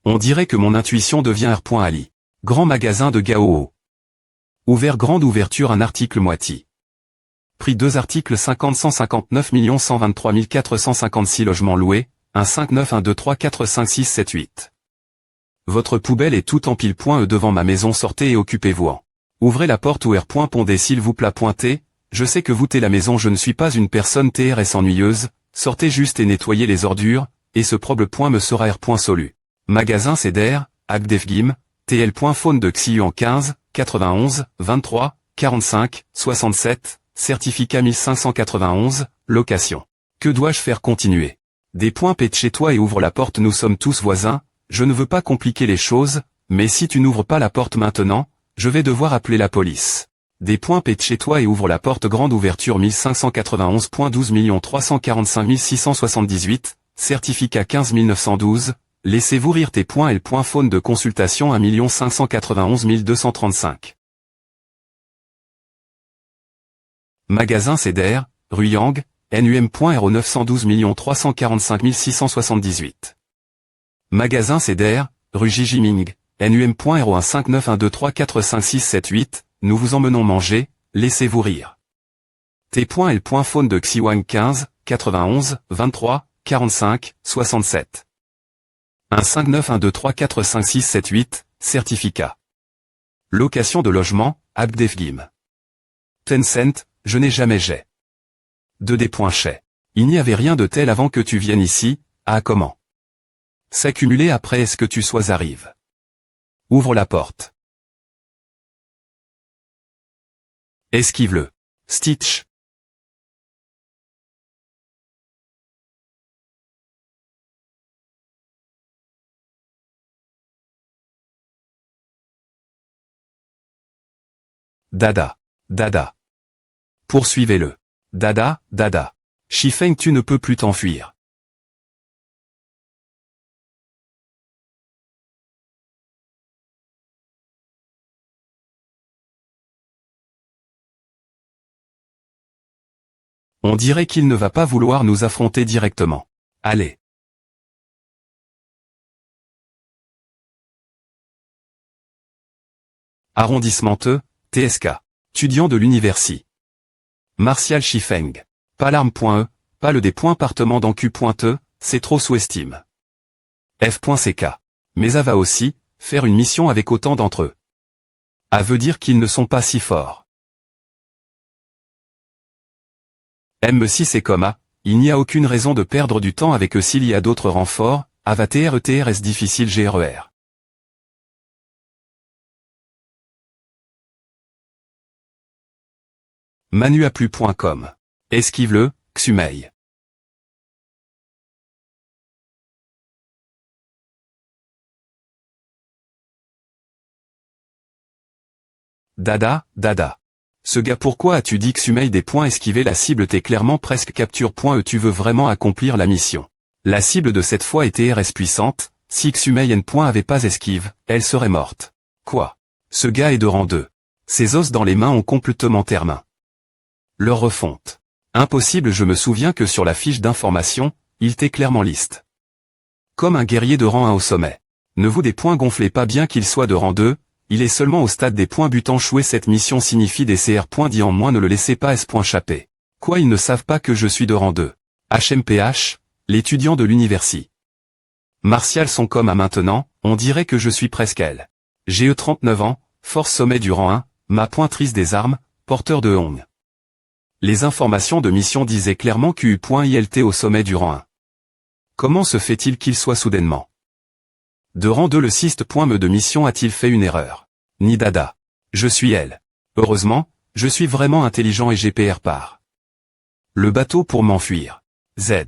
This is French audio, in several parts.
On dirait que mon intuition devient R.Ali. Grand magasin de Gao. Ouvert grande ouverture un article moitié. Prix 2 articles 50 159 123 456 logements loués, 1 5 9 1 2 3 4 5 6 7 8. Votre poubelle est tout en pile.e devant ma maison, sortez et occupez-vous en. Ouvrez la porte ou R.Pondez s'il vous plaît. Pointez, je sais que vous t'es la maison, je ne suis pas une personne TRS ennuyeuse, sortez juste et nettoyez les ordures, et ce problème me sera R.Solu. Magasin Ceder, Agdefgim, TL. Faune de Xiu en 15, 91, 23, 45, 67, certificat 1591, location. Que dois-je faire? Continuer. Des points pète chez toi et ouvre la porte, nous sommes tous voisins, je ne veux pas compliquer les choses, mais si tu n'ouvres pas la porte maintenant, je vais devoir appeler la police. Des points pète chez toi et ouvre la porte, grande ouverture 1591.12 345 678, certificat 15 912, laissez-vous rire tes points et le point faune de consultation 1 591 235. Magasin Ceder, rue Yang, NUM.RO 912 345 678. Magasin Ceder, rue Jijiming, NUM.RO 15912345678, nous vous emmenons manger, laissez-vous rire. Tes points et le point faune de Xiwang 15, 91, 23, 45, 67. 15912345678, certificat. Location de logement, Abdefgim. Tencent, je n'ai jamais j'ai. De des points chez. Il n'y avait rien de tel avant que tu viennes ici, ah comment? S'accumuler après est-ce que tu sois arrive. Ouvre la porte. Esquive-le. Stitch. Dada. Dada. Poursuivez-le. Dada, dada. Shifeng, tu ne peux plus t'enfuir. On dirait qu'il ne va pas vouloir nous affronter directement. Allez. Arrondissement E, TSK. Étudiant de l'université. Martial Shifeng. Pas l'arme.e, pas le département d'encu.e, c'est trop sous-estime. F.CK. Mais ça va aussi, faire une mission avec autant d'entre eux. A veut dire qu'ils ne sont pas si forts. M6 et comma, il n'y a aucune raison de perdre du temps avec eux s'il y a d'autres renforts, avatar ETRS difficile GRER. Manuaplu.com. Esquive-le, Xumei. Dada, dada. Ce gars, pourquoi as-tu dit Xumei des points esquiver la cible? T'es clairement presque capture.e, tu veux vraiment accomplir la mission. La cible de cette fois était RS puissante, si Xumei N. avait pas esquive, elle serait morte. Quoi? Ce gars est de rang 2. Ses os dans les mains ont complètement termin. Leur refonte. Impossible, je me souviens que sur la fiche d'information, il était clairement liste. Comme un guerrier de rang 1 au sommet. Ne vous des points gonflez pas, bien qu'il soit de rang 2, il est seulement au stade des points butant choué. Cette mission signifie des CR points dit en moins, ne le laissez pas S.chapper. Quoi, ils ne savent pas que je suis de rang 2. HMPH, l'étudiant de l'université. Martial sont comme à maintenant, on dirait que je suis presque elle. J'ai 39 ans, force sommet du rang 1, ma pointrice des armes, porteur de Hong. Les informations de mission disaient clairement QU.ILT au sommet du rang 1. Comment se fait-il qu'il soit soudainement de rang 2? Le me de mission a-t-il fait une erreur? Ni dada. Je suis elle. Heureusement, je suis vraiment intelligent et GPR part. Le bateau pour m'enfuir. Z.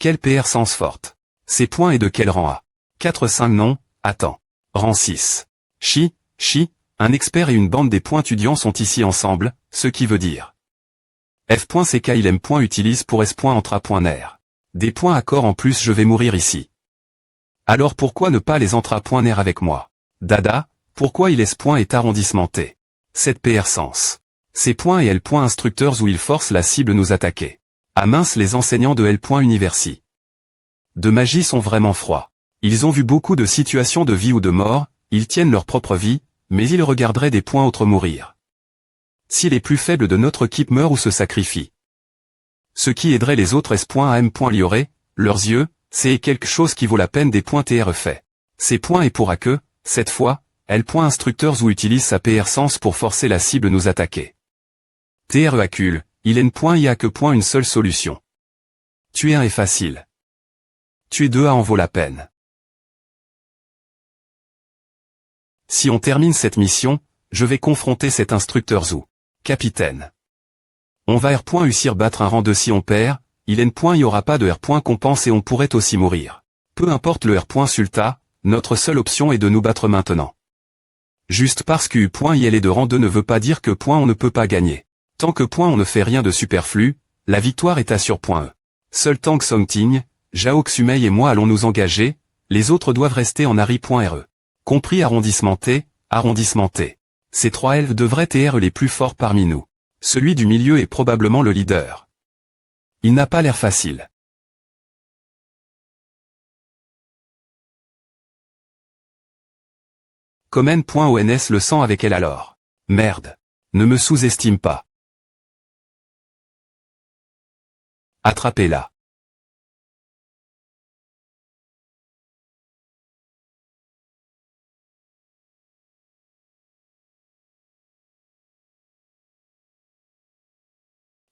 Quelle PR sens forte. Ces points et de quel rang A? 4-5 non, attends. Rang 6. Chi, un expert et une bande des points étudiants sont ici ensemble, ce qui veut dire. F.CK il aime utilise pour S.entra.ner. Des points accords en plus, je vais mourir ici. Alors pourquoi ne pas les entra.ner avec moi? Dada, pourquoi il est arrondissement T? Cette PR sens. Ces points et L. Instructeurs où ils forcent la cible nous attaquer. Ah mince, les enseignants de L. Universi. de magie sont vraiment froids. Ils ont vu beaucoup de situations de vie ou de mort, ils tiennent leur propre vie, mais ils regarderaient des points autres mourir. Si les plus faibles de notre équipe meurent ou se sacrifient. Ce qui aiderait les autres S.am. Lioré, leurs yeux, c'est quelque chose qui vaut la peine des points TR fait. Ces points et pourra que, cette fois, L. Instructeurs ou utilise sa PR Sens pour forcer la cible nous attaquer. TR accule, il n. Il y a que une seule solution. Tuer un est facile. Tuer deux en vaut la peine. Si on termine cette mission, je vais confronter cet instructeur Zou. Capitaine. On va R. Réussir battre un rang 2 si on perd, il n. Il y aura pas de R. Compense et on pourrait aussi mourir. Peu importe le R. Sulta, notre seule option est de nous battre maintenant. Juste parce que U. Il est de rang 2 ne veut pas dire que on ne peut pas gagner. Tant que on ne fait rien de superflu, la victoire est assurée. E. Seul Tang Songting, Zhao Xumei et moi allons nous engager, les autres doivent rester en Ari.re. Compris arrondissement T, arrondissement T. Ces trois elfes devraient être les plus forts parmi nous. Celui du milieu est probablement le leader. Il n'a pas l'air facile. Comme N.ONS le sent avec elle alors. Merde. Ne me sous-estime pas. Attrapez-la.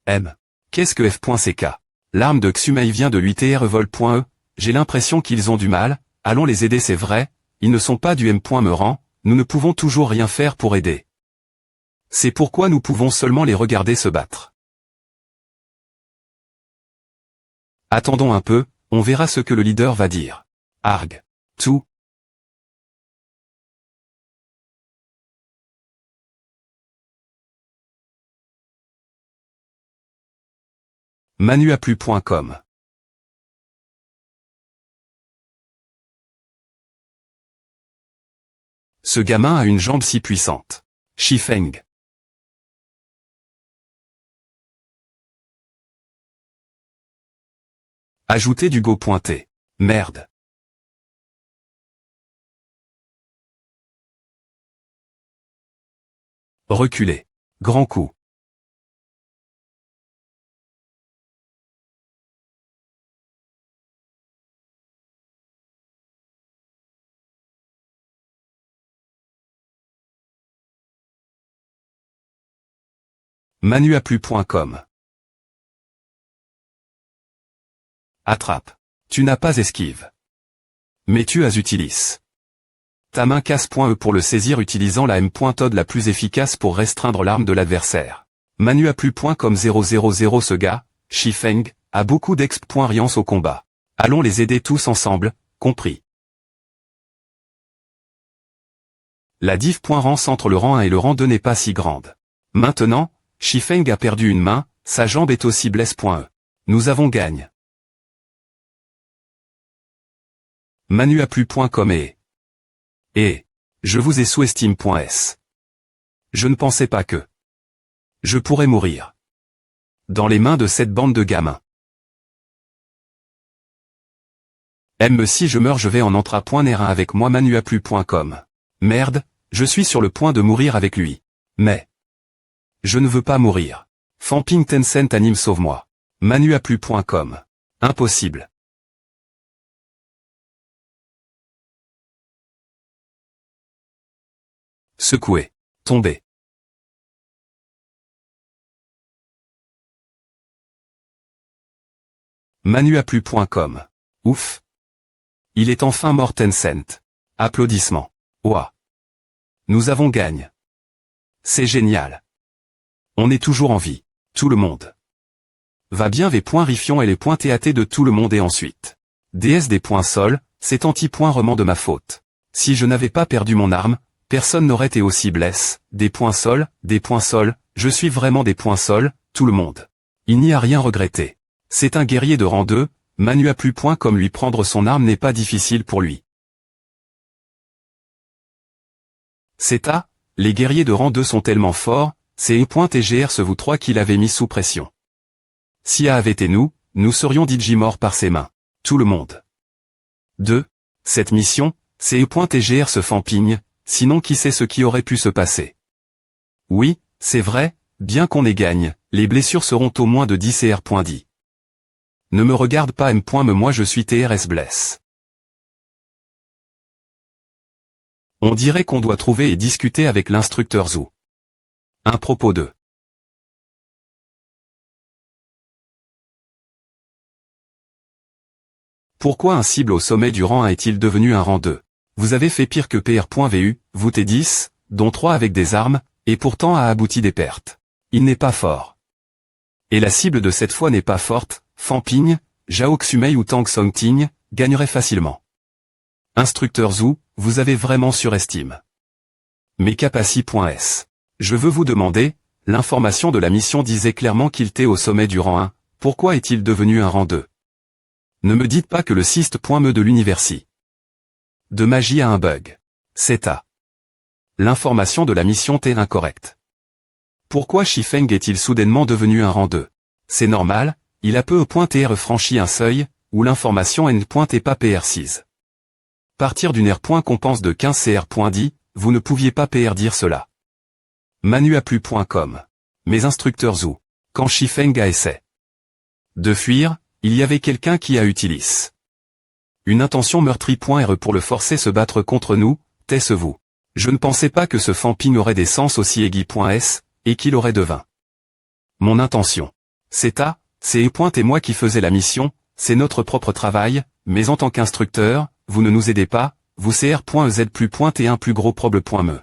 M. Qu'est-ce que F.CK? L'arme de Xumei vient de lui Revol.E. J'ai l'impression qu'ils ont du mal, allons les aider c'est vrai, ils ne sont pas du M. Meurant, nous ne pouvons toujours rien faire pour aider. C'est pourquoi nous pouvons seulement les regarder se battre. Attendons un peu, on verra ce que le leader va dire. Arg. Tout. Manuaplu.com. Ce gamin a une jambe si puissante. Shifeng. Ajouter du go pointé. Merde. Reculer. Grand coup. Manuaplu.com. Attrape. Tu n'as pas esquive. Mais tu as utilise. Ta main casse.e pour le saisir utilisant la M.Tod la plus efficace pour restreindre l'arme de l'adversaire. Manuaplu.com 000 ce gars, Shifeng, a beaucoup d'exp.riance au combat. Allons les aider tous ensemble, compris. La diff.rance entre le rang 1 et le rang 2 n'est pas si grande. Maintenant, Shifeng a perdu une main, sa jambe est aussi blesse.e. Nous avons gagne. Manuaplu.com et je vous ai sous-estime.s. Je ne pensais pas que je pourrais mourir dans les mains de cette bande de gamins. Si je meurs je vais en entra.nerin avec moi manuaplu.com. Merde, je suis sur le point de mourir avec lui. Mais je ne veux pas mourir. Famping Tencent anime sauve-moi. Manuaplu.com. Impossible. Secoué. Tombé. Manuaplu.com. Ouf. Il est enfin mort Tencent. Applaudissements. Ouah. Nous avons gagne. C'est génial. On est toujours en vie. Tout le monde. Va bien v.rifion et les points TAT de tout le monde et ensuite. DS des points sol, c'est anti-point-roman de ma faute. Si je n'avais pas perdu mon arme, personne n'aurait été aussi blesse, des points sol, je suis vraiment des points sol, tout le monde. Il n'y a rien regretté. C'est un guerrier de rang 2, Manuaplu.com lui prendre son arme n'est pas difficile pour lui. C'est à, les guerriers de rang 2 sont tellement forts, c'est E.TGR ce vous trois qui l'avez mis sous pression. Si A avait été nous serions Digi mort par ses mains. Tout le monde. 2. Cette mission, c'est E.TGR se fampigne, sinon qui sait ce qui aurait pu se passer. Oui, c'est vrai, bien qu'on ait gagne, les blessures seront au moins de 10 CR.10. Ne me regarde pas M. Moi je suis TRS blesse. On dirait qu'on doit trouver et discuter avec l'instructeur Zou. Un propos de. Pourquoi un cible au sommet du rang 1 est-il devenu un rang 2? Vous avez fait pire que PR.VU, vous T10, dont 3 avec des armes, et pourtant a abouti des pertes. Il n'est pas fort. Et la cible de cette fois n'est pas forte, Fampigne, Zhao Xumei ou Tang Songting, gagnerait facilement. Instructeur Zou, vous avez vraiment surestime. Mais Capaci.s. Je veux vous demander, l'information de la mission disait clairement qu'il était au sommet du rang 1, pourquoi est-il devenu un rang 2? Ne me dites pas que le Sist.me de l'université de magie a un bug. C'est à. L'information de la mission est incorrecte. Pourquoi Shifeng est-il soudainement devenu un rang 2? C'est normal, il a peu E.TR franchi un seuil, où l'information n'est pas PR6. Partir d'une R.compense de 15 CR.10, vous ne pouviez pas PR dire cela. Manuaplu.com. Mes instructeurs Zou. Quand Shifeng a essayé de fuir, il y avait quelqu'un qui a utilisé une intention meurtrie.re pour le forcer se battre contre nous, taisez-vous. Je ne pensais pas que ce Fampigne aurait des sens aussi aigus.s, et qu'il aurait de vin. Mon intention. C'est et moi qui faisais la mission, c'est notre propre travail, mais en tant qu'instructeur, vous ne nous aidez pas, vous cr.ez et un plus gros proble.me.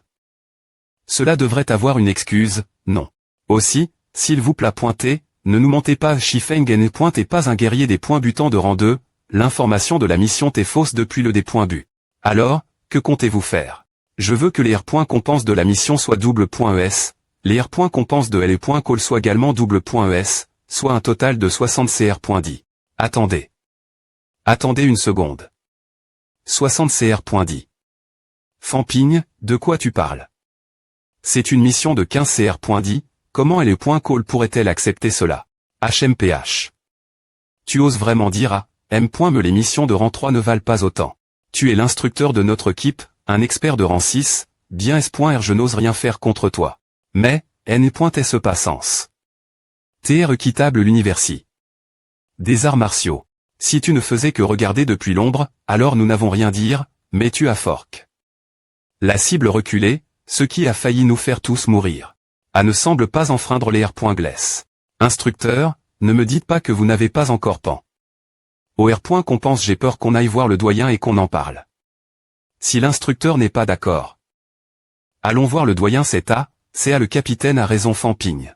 Cela devrait avoir une excuse, non. Aussi, s'il vous plaît pointer, ne nous mentez pas, Shifeng n'est pas un guerrier des points butants de rang 2, l'information de la mission est fausse depuis le des points but. Alors, que comptez-vous faire? Je veux que les R.compense de la mission soient double.es, les R.compense de L.call soient également double.es, soit un total de 60 CR.10. Attendez. Attendez une seconde. 60 CR.10. Fampigne, de quoi tu parles? C'est une mission de 15 CR.10, comment L.call pourrait-elle accepter cela? HMPH. Tu oses vraiment dire à M.me les missions de rang 3 ne valent pas autant. Tu es l'instructeur de notre équipe, un expert de rang 6, bien S.R je n'ose rien faire contre toi. Mais, N.S pas sens. TR quittable l'université. Des arts martiaux. Si tu ne faisais que regarder depuis l'ombre, alors nous n'avons rien dire, mais tu as fork. La cible reculée, ce qui a failli nous faire tous mourir. A ne semble pas enfreindre les R.Gless. Instructeur, ne me dites pas que vous n'avez pas encore pan. Au R.compense j'ai peur qu'on aille voir le doyen et qu'on en parle. Si l'instructeur n'est pas d'accord. Allons voir le doyen c'est le capitaine a raison Fampigne.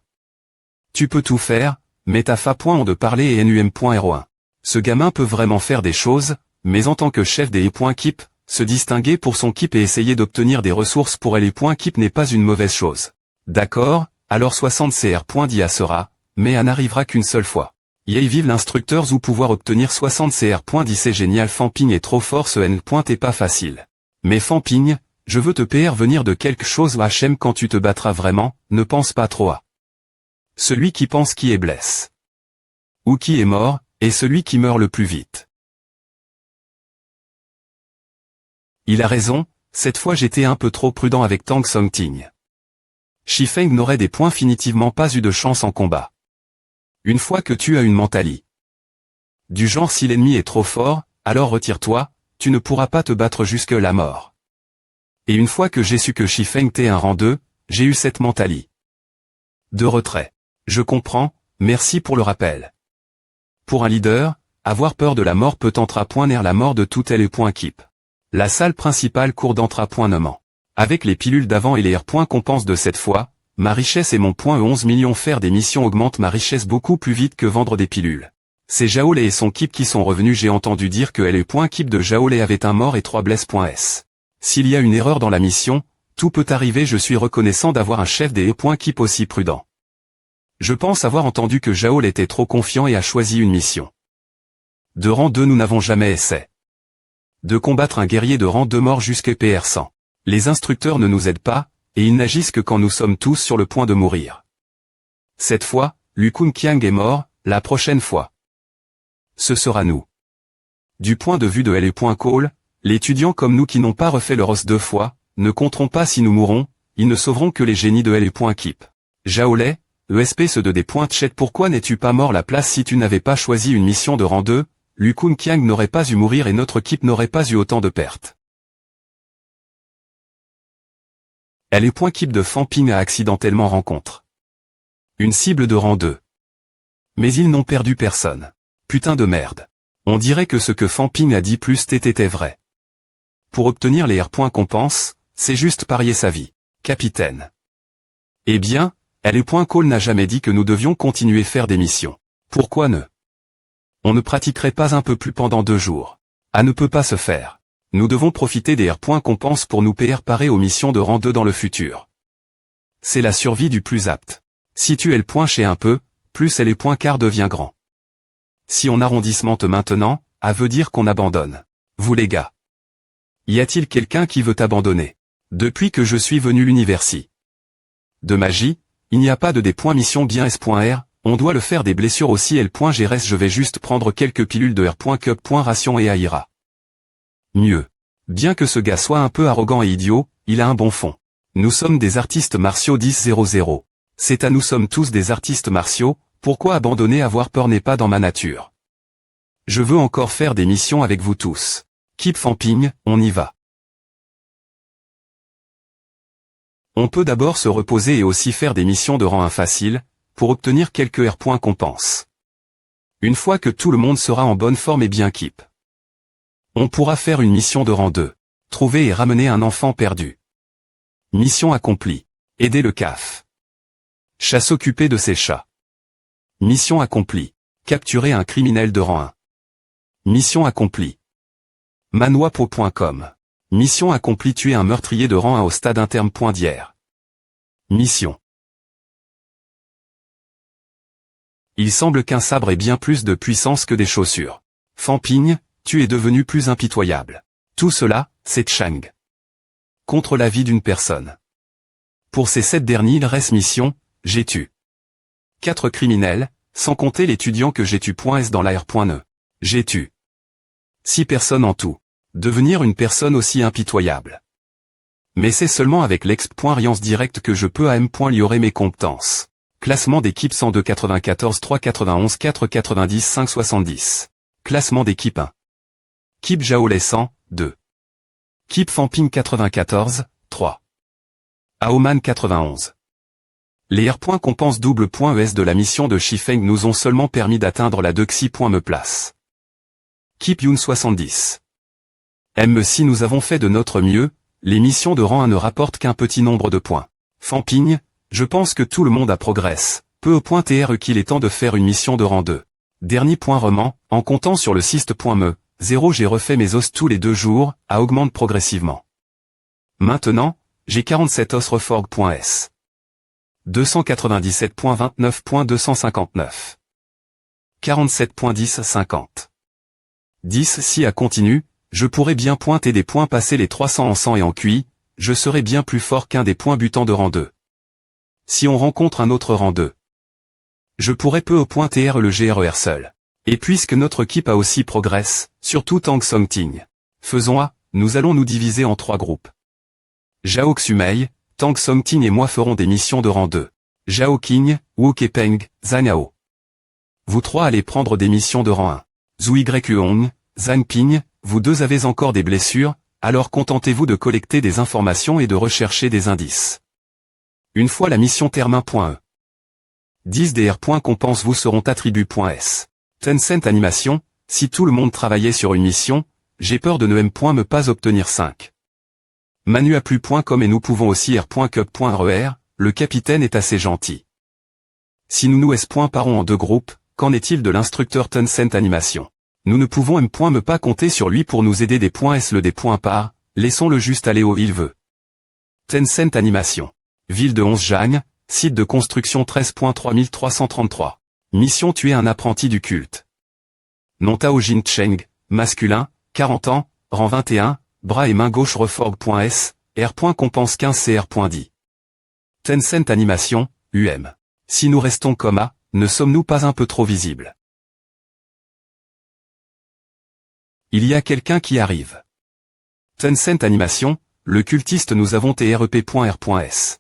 Tu peux tout faire, mais ta fa.on de parler et NUM.ro1. Ce gamin peut vraiment faire des choses, mais en tant que chef des E.Keep, se distinguer pour son keep et essayer d'obtenir des ressources pour les E.Keep n'est pas une mauvaise chose. D'accord, alors 60 CR.10 sera, mais elle n'arrivera qu'une seule fois. Y vive l'instructeur Zou pouvoir obtenir 60 CR.10 c'est génial Fampigne est trop fort ce N. est pas facile. Mais Fampigne, je veux te PR venir de quelque chose HM quand tu te battras vraiment, ne pense pas trop à. Celui qui pense qui est blesse. Ou qui est mort, est celui qui meurt le plus vite. Il a raison, cette fois j'étais un peu trop prudent avec Tang Songting. Shifeng n'aurait définitivement pas eu de chance en combat. Une fois que tu as une mentalité du genre si l'ennemi est trop fort, alors retire-toi, tu ne pourras pas te battre jusque la mort. Et une fois que j'ai su que Shifeng t'est un rang 2, j'ai eu cette mentalité de retrait. Je comprends, merci pour le rappel. Pour un leader, avoir peur de la mort peut entraîner la mort de tout L.Keep. La salle principale court d'entraînement. Avec les pilules d'avant et les R.compense de cette fois, ma richesse et mon point 11 millions faire des missions augmentent ma richesse beaucoup plus vite que vendre des pilules. C'est Zhao Lei et son keep qui sont revenus j'ai entendu dire que L.Keep de Zhao Lei avait un mort et 3 blesses.s. S'il y a une erreur dans la mission, tout peut arriver je suis reconnaissant d'avoir un chef des E.Keep aussi prudent. Je pense avoir entendu que Zhao Lei était trop confiant et a choisi une mission. De rang 2 nous n'avons jamais essayé de combattre un guerrier de rang 2 mort jusqu'à PR100. Les instructeurs ne nous aident pas, et ils n'agissent que quand nous sommes tous sur le point de mourir. Cette fois, Lu Kunqiang est mort, la prochaine fois. Ce sera nous. Du point de vue de L.Call, les étudiants comme nous qui n'ont pas refait le ROS 2 fois, ne compteront pas si nous mourrons, ils ne sauveront que les génies de L.Keep. Jaolet, ESP ce de des points chat pourquoi n'es-tu pas mort la place si tu n'avais pas choisi une mission de rang 2, Lu Kun Kiang n'aurait pas eu mourir et notre équipe n'aurait pas eu autant de pertes. L.Keep de Fanping a accidentellement rencontre une cible de rang 2. Mais ils n'ont perdu personne. Putain de merde. On dirait que ce que Fanping a dit plus était vrai. Pour obtenir les R. Compense, c'est juste parier sa vie. Capitaine. Eh bien, L.Call n'a jamais dit que nous devions continuer faire des missions. Pourquoi ne? On ne pratiquerait pas un peu plus pendant 2 jours. Ah ne peut pas se faire. Nous devons profiter des R. Compense pour nous préparer aux missions de rang 2 dans le futur. C'est la survie du plus apte. Si tu es le point chez un peu, plus L.Car devient grand. Si on arrondissemente maintenant, à veut dire qu'on abandonne. Vous les gars. Y a-t-il quelqu'un qui veut abandonner? Depuis que je suis venu l'universi. De magie, il n'y a pas de des points mission bien S.R, on doit le faire des blessures aussi L.Grs je vais juste prendre quelques pilules de R.Cup. Ration et Aira. Mieux. Bien que ce gars soit un peu arrogant et idiot, il a un bon fond. Nous sommes des artistes martiaux 10-0-0. C'est à nous sommes tous des artistes martiaux, pourquoi abandonner avoir peur n'est pas dans ma nature. Je veux encore faire des missions avec vous tous. Keep Fanping, on y va. On peut d'abord se reposer et aussi faire des missions de rang 1 facile, pour obtenir quelques R. Compense. Une fois que tout le monde sera en bonne forme et bien keep. On pourra faire une mission de rang 2. Trouver et ramener un enfant perdu. Mission accomplie. Aider le CAF. Chasse occupée de ses chats. Mission accomplie. Capturer un criminel de rang 1. Mission accomplie. Manwapo.com. Mission accomplie tuer un meurtrier de rang 1 au stade interne. D'hier. Mission. Il semble qu'un sabre ait bien plus de puissance que des chaussures. Fanping, tu es devenu plus impitoyable. Tout cela, c'est Chang. Contre la vie d'une personne. Pour ces 7 derniers il reste mission, j'ai tué 4 criminels, sans compter l'étudiant que j'ai tué. S dans la R.Ne. J'ai tué 6 personnes en tout. Devenir une personne aussi impitoyable. Mais c'est seulement avec l'exp.riance direct que je peux améliorer mes compétences. Classement d'équipe 102 94 3 91 4 90 5 70. Classement d'équipe 1. Keep Jaolet 100, 2. Keep Fanping 94, 3. Aoman 91. Les R. Compense double.es de la mission de Shifeng nous ont seulement permis d'atteindre la 2 Xi. Me place. Keep Yoon 70. Si nous avons fait de notre mieux, les missions de rang 1 ne rapportent qu'un petit nombre de points. Fanping, je pense que tout le monde a progresse, peu au point TR qu'il est temps de faire une mission de rang 2. Dernier point roman, en comptant sur le syst.me, 0 j'ai refait mes os tous les 2 jours, à augmente progressivement. Maintenant, j'ai 47 os reforg.s. 297.29.259. 47.10.50. 10 si à continue, je pourrais bien pointer des points passer les 300 en sang et en QI, je serais bien plus fort qu'un des points butants de rang 2. Si on rencontre un autre rang 2, je pourrais peu au point TR le GRER seul. Et puisque notre équipe a aussi progresse, surtout Tang Songting. Faisons A, nous allons nous diviser en 3 groupes. Zhao Xumei, Tang Songting et moi ferons des missions de rang 2. Zhao Qing, Wu Kepeng, Zhang. Vous 3 allez prendre des missions de rang 1. Zhu Yuong, Zhang Ping, vous 2 avez encore des blessures, alors contentez-vous de collecter des informations et de rechercher des indices. Une fois la mission termin.e. 10 DR. Compense vous seront attributs.s. Tencent Animation, si tout le monde travaillait sur une mission, j'ai peur de ne me pas obtenir 5. Manuaplu.com et nous pouvons aussi R.Cup.RER, le capitaine est assez gentil. Si nous parons en 2 groupes, qu'en est-il de l'instructeur Tencent Animation? Nous ne pouvons me pas compter sur lui pour nous aider des points S le des points par, laissons-le juste aller où il veut. Tencent Animation. Ville de 11 Jang, site de construction 13.3333. Mission tuer un apprenti du culte. Nom Tao Jin Cheng, masculin, 40 ans, rang 21, bras et main gauche reforg.s, R. Compense 15 cr.10. Tencent Animation, UM. Si nous restons comme A, ne sommes-nous pas un peu trop visibles? Il y a quelqu'un qui arrive. Tencent Animation, le cultiste nous avons TREP.R.S.